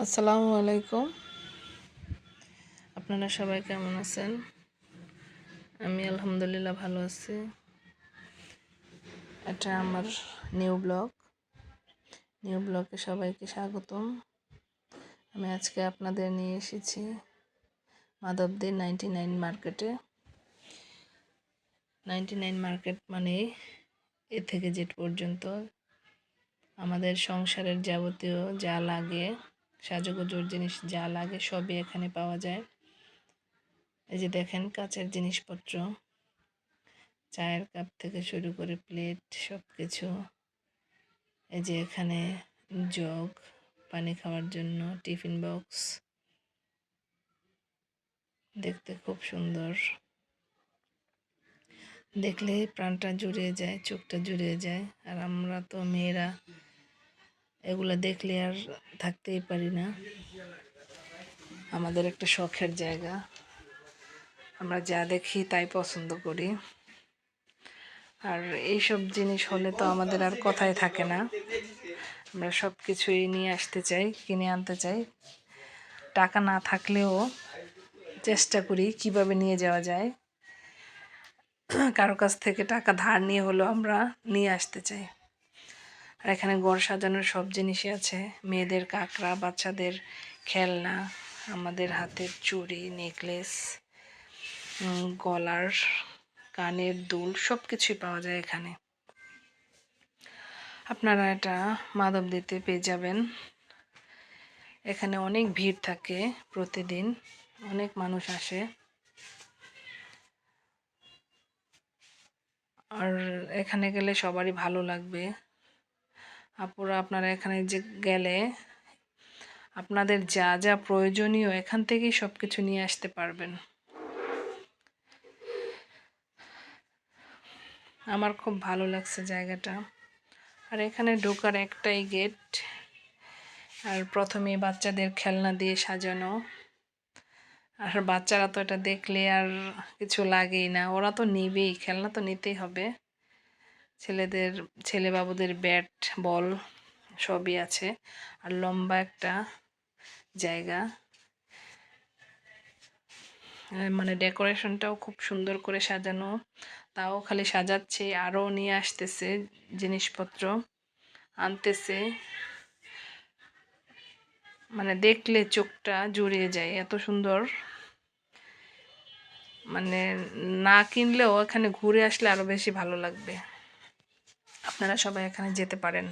আসসালামু আলাইকুম। আপনারা সবাই কেমন আছেন? আমি আলহামদুলিল্লাহ ভালো আছি। এটা আমার নিউ ব্লগে সবাইকে স্বাগতম। আমি আজকে আপনাদের নিয়ে এসেছি মাধবদী 99 মার্কেটে। 99 মার্কেট মানে এ থেকে জেড পর্যন্ত আমাদের সংসারের যাবতীয় যা লাগে, সাজুগুজুর জিনিস যা লাগে সবই এখানে পাওয়া যায়। এই যে দেখেন কাচের জিনিসপত্র, চায়ের কাপ থেকে শুরু করে প্লেট সব কিছু। এই যে এখানে জগ, পানি খাওয়ার জন্য টিফিন বক্স, দেখতে খুব সুন্দর। দেখলে প্রাণটা জুড়িয়ে যায়, চোখটা জুড়িয়ে যায়। আর আমরা তো মেয়েরা এগুলো দেখলে আর থাকতেই পারি না। আমাদের একটা শখের জায়গা, আমরা যা দেখি তাই পছন্দ করি। আর এইসব জিনিস হলে তো আমাদের আর কথাই থাকে না। আমরা সব কিছুই নিয়ে আসতে চাই, কিনে আনতে চাই। টাকা না থাকলেও চেষ্টা করি কিভাবে নিয়ে যাওয়া যায়। কারো কাছ থেকে টাকা ধার নিয়ে হলেও আমরা নিয়ে আসতে চাই। আর এখানে ঘর সাজানোর সব জিনিসই আছে। মেয়েদের কাঁকড়া, বাচ্চাদের খেলনা, আমাদের হাতের চুড়ি, নেকলেস, গলার কানের দুল সব কিছুই পাওয়া যায় এখানে। আপনারা এটা মাধবদীতে পেয়ে যাবেন। এখানে অনেক ভিড় থাকে, প্রতিদিন অনেক মানুষ আসে। আর এখানে গেলে সবারই ভালো লাগবে। আপুরা আপনারা এখানে যে গেলে আপনাদের যা যা প্রয়োজনীয় এখান থেকেই সব কিছু নিয়ে আসতে পারবেন। আমার খুব ভালো লাগছে জায়গাটা। আর এখানে ঢোকার একটাই গেট। আর প্রথমে বাচ্চাদের খেলনা দিয়ে সাজানো। আর বাচ্চারা তো এটা দেখলে আর কিছু লাগেই না, ওরা তো নেবেই, খেলনা তো নিতেই হবে। ছেলে বাবুদের ব্যাট বল সবই আছে। আর লম্বা একটা জায়গা, মানে ডেকোরেশনটাও খুব সুন্দর করে সাজানো। তাও খালি সাজাচ্ছে, আরও নিয়ে আসতেছে জিনিসপত্র, আনতেছে। মানে দেখলে চোখটা জুড়িয়ে যায়, এত সুন্দর। মানে না কিনলেও এখানে ঘুরে আসলে আরও বেশি ভালো লাগবে। আপনারা সবাই এখানে যেতে পারেন।